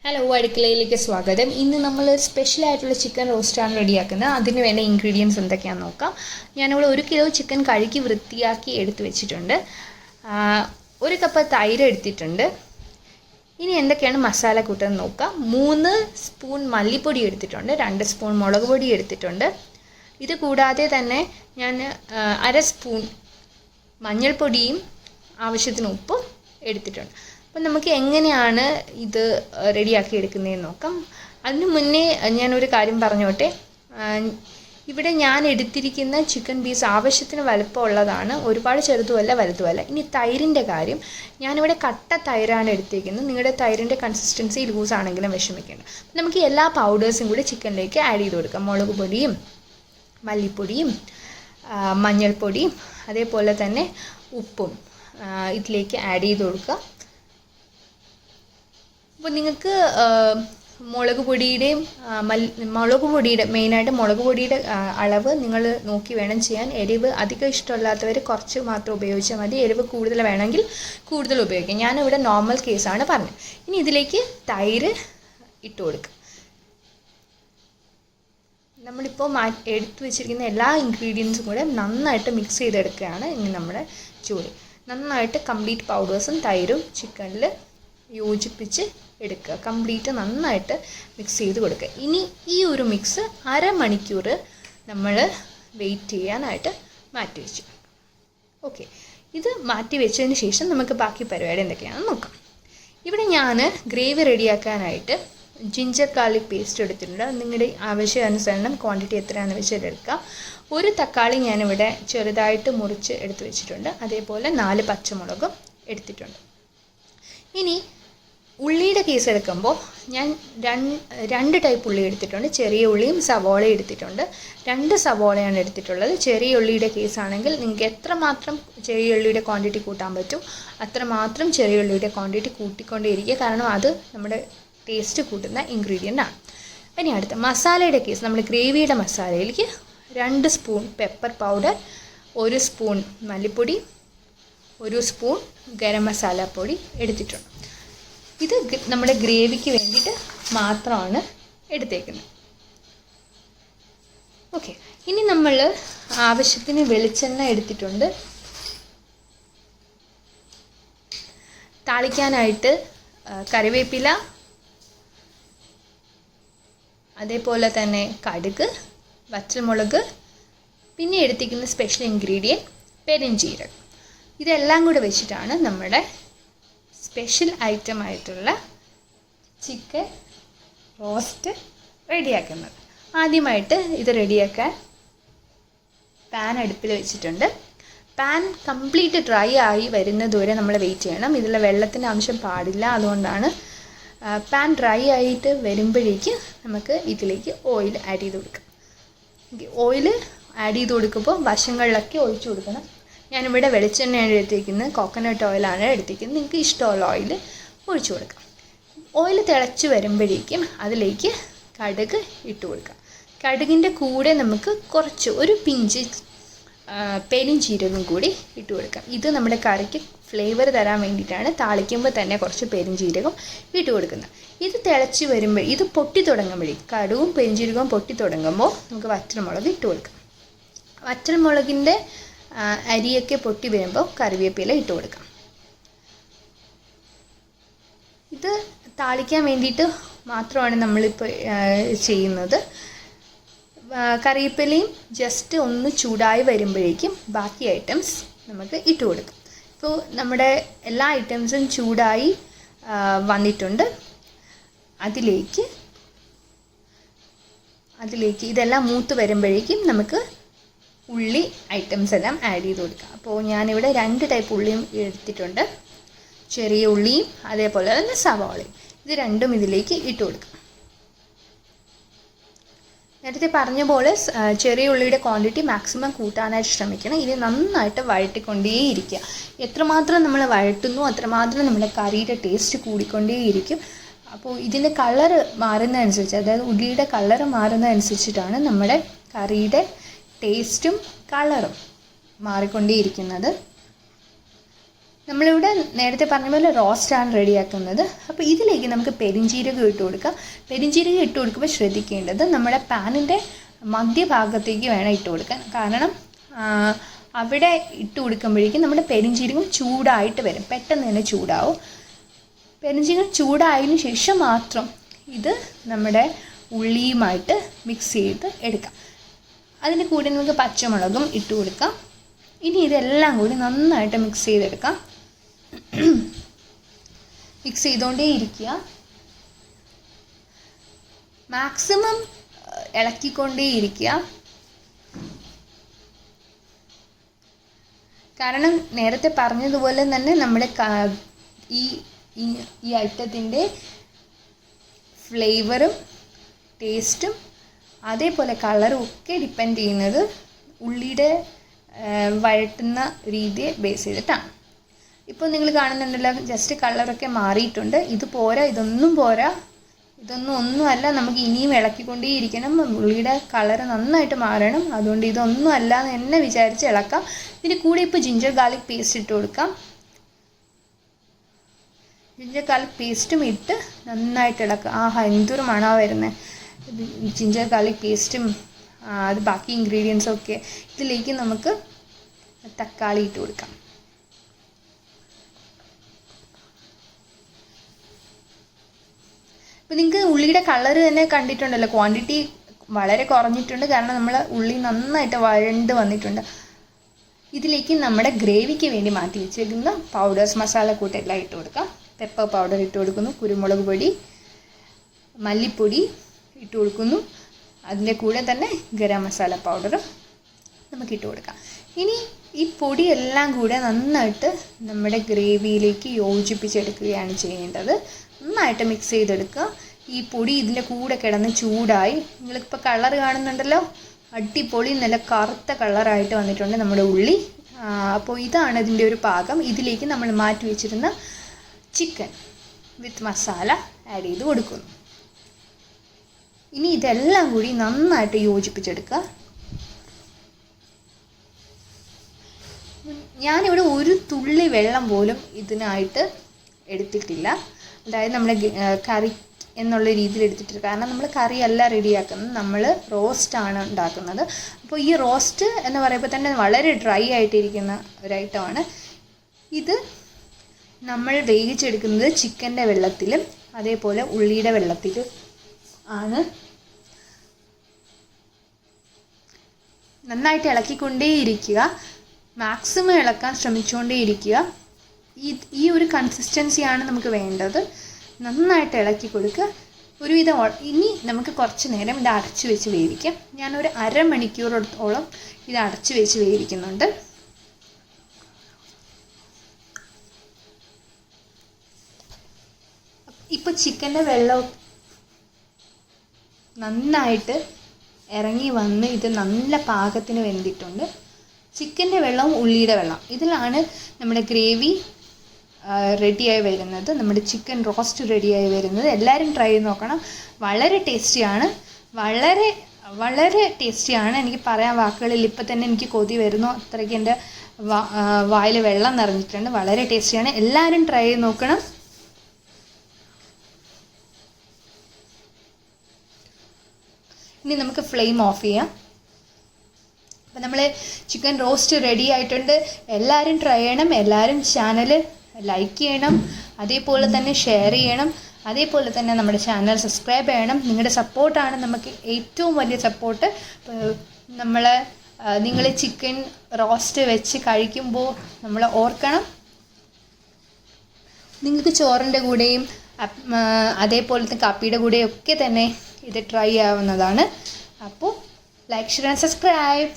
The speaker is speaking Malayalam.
ഹലോ, അടുക്കളയിലേക്ക് സ്വാഗതം. ഇന്ന് നമ്മൾ സ്പെഷ്യലായിട്ടുള്ള ചിക്കൻ റോസ്റ്റാണ് റെഡിയാക്കുന്നത്. അതിന് വേണ്ട ഇൻഗ്രീഡിയൻസ് എന്തൊക്കെയാണെന്ന് നോക്കാം. ഞാനിവിടെ 1 കിലോ ചിക്കൻ കഴുകി വൃത്തിയാക്കി എടുത്ത് വെച്ചിട്ടുണ്ട്. 1 കപ്പ് തൈര് എടുത്തിട്ടുണ്ട്. ഇനി എന്തൊക്കെയാണ് മസാല കൂട്ടെന്ന് നോക്കാം. 3 സ്പൂൺ മല്ലിപ്പൊടി എടുത്തിട്ടുണ്ട്, 2 സ്പൂൺ മുളക് പൊടി എടുത്തിട്ടുണ്ട്. ഇത് കൂടാതെ തന്നെ ഞാൻ 1/2 സ്പൂൺ മഞ്ഞൾപ്പൊടിയും ആവശ്യത്തിന് ഉപ്പും എടുത്തിട്ടുണ്ട്. അപ്പം നമുക്ക് എങ്ങനെയാണ് ഇത് റെഡിയാക്കി എടുക്കുന്നതെന്ന് നോക്കാം. അതിന് മുന്നേ ഞാനൊരു കാര്യം പറഞ്ഞോട്ടെ. ഇവിടെ ഞാൻ എടുത്തിരിക്കുന്ന ചിക്കൻ പീസ് ആവശ്യത്തിന് വലുപ്പമുള്ളതാണ്, ഒരുപാട് ചെറുതുമല്ല വലുതുമല്ല. ഇനി തൈരിൻ്റെ കാര്യം, ഞാനിവിടെ കട്ട തൈരാണ് എടുത്തിരിക്കുന്നത്. നിങ്ങളുടെ തൈരിൻ്റെ കൺസിസ്റ്റൻസി ലൂസ് ആണെങ്കിലും വിഷമിക്കേണ്ട. നമുക്ക് എല്ലാ പൗഡേഴ്സും കൂടി ചിക്കനിലേക്ക് ആഡ് ചെയ്ത് കൊടുക്കാം. മുളക് പൊടിയും മല്ലിപ്പൊടിയും മഞ്ഞൾപ്പൊടിയും അതേപോലെ തന്നെ ഉപ്പും ഇതിലേക്ക് ആഡ് ചെയ്ത് കൊടുക്കുക. അപ്പോൾ നിങ്ങൾക്ക് മുളക് പൊടിയുടെ മെയിനായിട്ട് മുളക് പൊടിയുടെ അളവ് നിങ്ങൾ നോക്കി വേണം ചെയ്യാൻ. എരിവ് അധികം ഇഷ്ടമില്ലാത്തവർ കുറച്ച് മാത്രം ഉപയോഗിച്ചാൽ മതി. എരിവ് കൂടുതൽ വേണമെങ്കിൽ കൂടുതൽ ഉപയോഗിക്കാം. ഞാനിവിടെ നോർമൽ കേസാണ് പറഞ്ഞത്. ഇനി ഇതിലേക്ക് തൈര് ഇട്ട് കൊടുക്കുക. നമ്മളിപ്പോൾ എടുത്തു വെച്ചിരിക്കുന്ന എല്ലാ ഇൻഗ്രീഡിയൻസും കൂടെ നന്നായിട്ട് മിക്സ് ചെയ്തെടുക്കുകയാണ് ഇനി നമ്മുടെ ജോലി. നന്നായിട്ട് കംപ്ലീറ്റ് പൗഡേഴ്സും തൈരും ചിക്കനിൽ യോജിപ്പിച്ച് എടുക്കുക. കംപ്ലീറ്റ് നന്നായിട്ട് മിക്സ് ചെയ്ത് കൊടുക്കുക. ഇനി ഈ ഒരു മിക്സ് അരമണിക്കൂർ നമ്മൾ വെയിറ്റ് ചെയ്യാനായിട്ട് മാറ്റി വെച്ചു. ഓക്കെ, ഇത് മാറ്റി വെച്ചതിന് ശേഷം നമുക്ക് ബാക്കി പരിപാടി എന്തൊക്കെയാണെന്ന് നോക്കാം. ഇവിടെ ഞാൻ ഗ്രേവി റെഡിയാക്കാനായിട്ട് ജിഞ്ചർ ഗാർലിക് പേസ്റ്റ് എടുത്തിട്ടുണ്ട്. നിങ്ങളുടെ ആവശ്യാനുസരണം ക്വാണ്ടിറ്റി എത്രയാണെന്ന് വെച്ചാൽ എടുക്കാം. 1 തക്കാളി ഞാനിവിടെ ചെറുതായിട്ട് മുറിച്ച് എടുത്ത് വെച്ചിട്ടുണ്ട്. അതേപോലെ 4 പച്ചമുളകും എടുത്തിട്ടുണ്ട്. ഇനി ഉള്ളിയുടെ കേസ് എടുക്കുമ്പോൾ ഞാൻ 2 ടൈപ്പ് ഉള്ളി എടുത്തിട്ടുണ്ട്. ചെറിയ ഉള്ളിയും സവോളയും എടുത്തിട്ടുണ്ട്. 2 സവോളയാണ് എടുത്തിട്ടുള്ളത്. ചെറിയ ഉള്ളിയുടെ കേസാണെങ്കിൽ നിങ്ങൾക്ക് എത്രമാത്രം ചെറിയ ഉള്ളിയുടെ ക്വാണ്ടിറ്റി കൂട്ടാൻ പറ്റും അത്രമാത്രം ചെറിയ ഉള്ളിയുടെ ക്വാണ്ടിറ്റി കൂട്ടിക്കൊണ്ടേയിരിക്കുക. കാരണം അത് നമ്മുടെ ടേസ്റ്റ് കൂട്ടുന്ന ഇൻഗ്രീഡിയൻ്റ് ആണ്. ഇനി അടുത്ത മസാലയുടെ കേസ്, നമ്മുടെ ഗ്രേവിയുടെ മസാലയിലേക്ക് 2 സ്പൂൺ പെപ്പർ പൗഡർ, 1 സ്പൂൺ മല്ലിപ്പൊടി, 1 സ്പൂൺ ഗരം മസാല പൊടി എടുത്തിട്ടുണ്ട്. ഇത് നമ്മുടെ ഗ്രേവിക്ക് വേണ്ടിയിട്ട് മാത്രമാണ് എടുത്തേക്കുന്നത്. ഓക്കെ, ഇനി നമ്മൾ ആവശ്യത്തിന് വെളിച്ചെണ്ണ എടുത്തിട്ടുണ്ട്. താളിക്കാനായിട്ട് കറിവേപ്പില, അതേപോലെ തന്നെ കടുക്, വറ്റൽമുളക്, പിന്നെ എടുത്തിരിക്കുന്ന സ്പെഷ്യൽ ഇൻഗ്രീഡിയൻറ്റ് പെരുംജീരകം. ഇതെല്ലാം കൂടെ വെച്ചിട്ടാണ് നമ്മുടെ സ്പെഷ്യൽ ഐറ്റം ആയിട്ടുള്ള ചിക്കൻ റോസ്റ്റ് റെഡിയാക്കുന്നത്. ആദ്യമായിട്ട് ഇത് റെഡിയാക്കാൻ പാൻ അടുപ്പിൽ വെച്ചിട്ടുണ്ട്. പാൻ കംപ്ലീറ്റ് ഡ്രൈ ആയി വരുന്നതുവരെ നമ്മൾ വെയിറ്റ് ചെയ്യണം. ഇതിൽ വെള്ളത്തിൻ്റെ അംശം പാടില്ല. അതുകൊണ്ടാണ് പാൻ ഡ്രൈ ആയിട്ട് വരുമ്പോഴേക്ക് നമുക്ക് ഇതിലേക്ക് ഓയിൽ ആഡ് ചെയ്ത് കൊടുക്കാം. ഓയിൽ ആഡ് ചെയ്ത് കൊടുക്കുമ്പോൾ വശങ്ങളിലൊക്കെ ഒഴിച്ചു കൊടുക്കണം. ഞാനിവിടെ വെളിച്ചെണ്ണയാണ് എടുത്തിരിക്കുന്നത്, കോക്കനട്ട് ഓയിലാണ് എടുത്തിരിക്കുന്നത്. നിങ്ങൾക്ക് ഇഷ്ടമുള്ള ഓയിൽ ഒഴിച്ചു കൊടുക്കാം. ഓയിൽ തിളച്ച് വരുമ്പോഴേക്കും അതിലേക്ക് കടുക് ഇട്ട് കൊടുക്കാം. കടുകിൻ്റെ കൂടെ നമുക്ക് ഒരു പിഞ്ച് പെരുംജീരകം കൂടി ഇട്ട് കൊടുക്കാം. ഇത് നമ്മുടെ കറിക്ക് ഫ്ലേവർ തരാൻ വേണ്ടിയിട്ടാണ് താളിക്കുമ്പോൾ തന്നെ കുറച്ച് പെരുംജീരകം ഇട്ട് കൊടുക്കുന്നത്. ഇത് തിളച്ച് വരുമ്പോൾ ഇത് പൊട്ടി തുടങ്ങുമ്പോഴേക്കും കടുകും പെരുംജീരകവും പൊട്ടി തുടങ്ങുമ്പോൾ നമുക്ക് വറ്റൽമുളക് ഇട്ട് കൊടുക്കാം. വറ്റൽമുളകിൻ്റെ അരിയൊക്കെ പൊട്ടി വരുമ്പോൾ കറിവേപ്പില ഇട്ട് കൊടുക്കാം. ഇത് താളിക്കാൻ വേണ്ടിയിട്ട് മാത്രമാണ് നമ്മളിപ്പോൾ ചെയ്യുന്നത്. കറിവേപ്പിലയും ജസ്റ്റ് ഒന്ന് ചൂടായി വരുമ്പോഴേക്കും ബാക്കി ഐറ്റംസ് നമുക്ക് ഇട്ട് കൊടുക്കാം. ഇപ്പോൾ നമ്മുടെ എല്ലാ ഐറ്റംസും ചൂടായി വന്നിട്ടുണ്ട്. അതിലേക്ക് ഇതെല്ലാം മൂത്ത് വരുമ്പോഴേക്കും നമുക്ക് ഉള്ളി ഐറ്റംസ് എല്ലാം ആഡ് ചെയ്ത് കൊടുക്കാം. അപ്പോൾ ഞാനിവിടെ 2 ടൈപ്പ് ഉള്ളിയും എടുത്തിട്ടുണ്ട്. ചെറിയ ഉള്ളിയും അതേപോലെ തന്നെ സവാളയും. ഇത് രണ്ടും ഇതിലേക്ക് ഇട്ട് കൊടുക്കാം. നേരത്തെ പറഞ്ഞ പോലെ ചെറിയ ഉള്ളിയുടെ ക്വാണ്ടിറ്റി മാക്സിമം കൂട്ടാനായിട്ട് ശ്രമിക്കണം. ഇത് നന്നായിട്ട് വഴറ്റിക്കൊണ്ടേയിരിക്കുക. എത്രമാത്രം നമ്മൾ വഴറ്റുന്നു അത്രമാത്രം നമ്മുടെ കറിയുടെ ടേസ്റ്റ് കൂടിക്കൊണ്ടേയിരിക്കും. അപ്പോൾ ഇതിൻ്റെ കളറ് മാറുന്നതനുസരിച്ച്, അതായത് ഉള്ളിയുടെ കളറ് മാറുന്നതനുസരിച്ചിട്ടാണ് നമ്മുടെ കറിയുടെ ടേസ്റ്റും കളറും മാറിക്കൊണ്ടേയിരിക്കുന്നത്. നമ്മളിവിടെ നേരത്തെ പറഞ്ഞ പോലെ റോസ്റ്റാണ് റെഡിയാക്കുന്നത്. അപ്പോൾ ഇതിലേക്ക് നമുക്ക് പെരിഞ്ജീരകം ഇട്ട് കൊടുക്കാം. പെരിഞ്ജീരകം ഇട്ട് കൊടുക്കുമ്പോൾ ശ്രദ്ധിക്കേണ്ടത് നമ്മുടെ പാനിൻ്റെ മധ്യഭാഗത്തേക്ക് വേണം ഇട്ട് കൊടുക്കാൻ. കാരണം അവിടെ ഇട്ട് കൊടുക്കുമ്പോഴേക്കും നമ്മുടെ പെരിഞ്ജീരകം ചൂടായിട്ട് വരും, പെട്ടെന്ന് തന്നെ ചൂടാവും. പെരിഞ്ജീരകം ചൂടായതിനു ശേഷം മാത്രം ഇത് നമ്മുടെ ഉള്ളിയുമായിട്ട് മിക്സ് ചെയ്ത് എടുക്കാം. അതിന് കൂടെ നമുക്ക് പച്ചമുളകും ഇട്ട് കൊടുക്കാം. ഇനി ഇതെല്ലാം കൂടി നന്നായിട്ട് മിക്സ് ചെയ്തെടുക്കാം. മിക്സ് ചെയ്തുകൊണ്ടേ ഇരിക്കുക, മാക്സിമം ഇളക്കിക്കൊണ്ടേ ഇരിക്കുക. കാരണം നേരത്തെ പറഞ്ഞതുപോലെ തന്നെ നമ്മുടെ ഈ ഐറ്റത്തിൻ്റെ ഫ്ലേവറും ടേസ്റ്റും അതേപോലെ കളറും ഒക്കെ ഡിപ്പെൻഡ് ചെയ്യുന്നത് ഉള്ളിയുടെ വഴറ്റുന്ന രീതിയെ ബേസ് ചെയ്തിട്ടാണ്. ഇപ്പോൾ നിങ്ങൾ കാണുന്നുണ്ടല്ലോ, ജസ്റ്റ് കളറൊക്കെ മാറിയിട്ടുണ്ട്. ഇത് പോരാ, ഇതൊന്നും പോരാ, ഒന്നുമല്ല. നമുക്ക് ഇനിയും ഇളക്കിക്കൊണ്ടേയിരിക്കണം. ഉള്ളിയുടെ കളറ് നന്നായിട്ട് മാറണം. അതുകൊണ്ട് ഇതൊന്നും അല്ല എന്ന് തന്നെ വിചാരിച്ച് ഇളക്കാം. ഇതിന് കൂടെ ഇപ്പോൾ ജിഞ്ചർ ഗാർലിക് പേസ്റ്റ് ഇട്ട് കൊടുക്കാം. ജിഞ്ചർ ഗാർലിക് പേസ്റ്റും ഇട്ട് നന്നായിട്ട് ഇളക്കാം. എന്തൊരു മണമാണ് വരുന്നത്! ജിഞ്ചർ ഗാർലിക് പേസ്റ്റും അത് ബാക്കി ഇൻഗ്രീഡിയൻസും ഒക്കെ. ഇതിലേക്ക് നമുക്ക് തക്കാളി ഇട്ട് കൊടുക്കാം. അപ്പോൾ നിങ്ങൾക്ക് ഉള്ളിയുടെ കളറ് തന്നെ കണ്ടിട്ടുണ്ടല്ലോ, ക്വാണ്ടിറ്റി വളരെ കുറഞ്ഞിട്ടുണ്ട്. കാരണം നമ്മൾ ഉള്ളി നന്നായിട്ട് വഴണ്ട് വന്നിട്ടുണ്ട്. ഇതിലേക്ക് നമ്മുടെ ഗ്രേവിക്ക് വേണ്ടി മാറ്റി വെച്ചിരിക്കുന്ന പൗഡേഴ്സ്, മസാലക്കൂട്ടെല്ലാം ഇട്ട് കൊടുക്കാം. പെപ്പർ പൗഡർ ഇട്ട് കൊടുക്കുന്നു, കുരുമുളക് പൊടി, മല്ലിപ്പൊടി ഇട്ട് കൊടുക്കുന്നു. അതിൻ്റെ കൂടെ തന്നെ ഗരം മസാല പൗഡറും നമുക്ക് ഇട്ട് കൊടുക്കാം. ഇനി ഈ പൊടിയെല്ലാം കൂടെ നന്നായിട്ട് നമ്മുടെ ഗ്രേവിയിലേക്ക് യോജിപ്പിച്ചെടുക്കുകയാണ് ചെയ്യേണ്ടത്. നന്നായിട്ട് മിക്സ് ചെയ്തെടുക്കുക. ഈ പൊടി ഇതിൻ്റെ കൂടെ കിടന്ന് ചൂടായി, നിങ്ങളിപ്പോൾ കളർ കാണുന്നുണ്ടല്ലോ, അടിപൊളി നല്ല കറുത്ത കളറായിട്ട് വന്നിട്ടുണ്ട് നമ്മുടെ ഉള്ളി. അപ്പോൾ ഇതാണ് ഇതിൻ്റെ ഒരു പാകം. ഇതിലേക്ക് നമ്മൾ മാറ്റി വെച്ചിരുന്ന ചിക്കൻ വിത്ത് മസാല ആഡ് ചെയ്ത് കൊടുക്കുന്നു. ഇനി ഇതെല്ലാം കൂടി നന്നായിട്ട് യോജിപ്പിച്ചെടുക്കുക. ഞാനിവിടെ ഒരു തുള്ളി വെള്ളം പോലും ഇതിനായിട്ട് എടുത്തിട്ടില്ല. അതായത് നമ്മുടെ കറി എന്നുള്ള രീതിയിൽ എടുത്തിട്ടില്ല. കാരണം നമ്മൾ കറിയല്ല റെഡിയാക്കുന്നത്, നമ്മൾ റോസ്റ്റാണ് ഉണ്ടാക്കുന്നത്. അപ്പോൾ ഈ റോസ്റ്റ് എന്ന് പറയുമ്പോൾ തന്നെ വളരെ ഡ്രൈ ആയിട്ടിരിക്കുന്ന ഒരു ഐറ്റമാണ്. ഇത് നമ്മൾ വേവിച്ചെടുക്കുന്നത് ചിക്കൻ്റെ വെള്ളത്തിലും അതേപോലെ ഉള്ളിയുടെ വെള്ളത്തിലും ആണ്. നന്നായിട്ട് ഇളക്കിക്കൊണ്ടേയിരിക്കുക, മാക്സിമം ഇളക്കാൻ ശ്രമിച്ചുകൊണ്ടേയിരിക്കുക. ഈ ഒരു കൺസിസ്റ്റൻസിയാണ് നമുക്ക് വേണ്ടത്. നന്നായിട്ട് ഇളക്കി കൊടുക്കുക. ഒരുവിധം ഇനി നമുക്ക് കുറച്ച് നേരം ഇത് അടച്ചു വെച്ച് വേവിക്കാം. ഞാനൊരു അരമണിക്കൂറോളം ഇത് അടച്ചു വെച്ച് വേവിക്കുന്നുണ്ട്. ഇപ്പോൾ ചിക്കൻ്റെ വെള്ളം നന്നായിട്ട് ഇറങ്ങി വന്ന് ഇത് നല്ല പാകത്തിന് വെന്തിട്ടുണ്ട്. ചിക്കൻ്റെ വെള്ളവും ഉള്ളിയുടെ വെള്ളം, ഇതിലാണ് നമ്മുടെ ഗ്രേവി റെഡിയായി വരുന്നത്, നമ്മുടെ ചിക്കൻ റോസ്റ്റ് റെഡിയായി വരുന്നത്. എല്ലാവരും ട്രൈ ചെയ്ത് നോക്കണം. വളരെ ടേസ്റ്റിയാണ്, വളരെ വളരെ ടേസ്റ്റിയാണ്. എനിക്ക് പറയാൻ വാക്കുകളിൽ ഇപ്പം തന്നെ എനിക്ക് കൊതി വരുന്നു, അത്രയ്ക്ക് എൻ്റെ വായിൽ വെള്ളം നിറഞ്ഞിട്ടുണ്ട്. വളരെ ടേസ്റ്റിയാണ്, എല്ലാവരും ട്രൈ ചെയ്ത് നോക്കണം. ഇനി നമുക്ക് ഫ്ലെയിം ഓഫ് ചെയ്യാം. അപ്പം നമ്മൾ ചിക്കൻ റോസ്റ്റ് റെഡി ആയിട്ടുണ്ട്. എല്ലാവരും ട്രൈ ചെയ്യണം, എല്ലാവരും ചാനൽ ലൈക്ക് ചെയ്യണം, അതേപോലെ തന്നെ ഷെയർ ചെയ്യണം, അതേപോലെ തന്നെ നമ്മുടെ ചാനൽ സബ്സ്ക്രൈബ് ചെയ്യണം. നിങ്ങളുടെ സപ്പോർട്ടാണ് നമുക്ക് ഏറ്റവും വലിയ സപ്പോർട്ട്. നിങ്ങൾ ചിക്കൻ റോസ്റ്റ് വെച്ച് കഴിക്കുമ്പോൾ നമ്മൾ ഓർക്കണം, നിങ്ങൾക്ക് ചോറിൻ്റെ കൂടെയും അതേപോലത്തെ കാപ്പിയുടെ കൂടെയും ഒക്കെ തന്നെ ഇത് ട്രൈ ആവുന്നതാണ്. അപ്പോൾ ലൈക്ക്, ഷെയർ ആൻഡ് സബ്സ്ക്രൈബ്.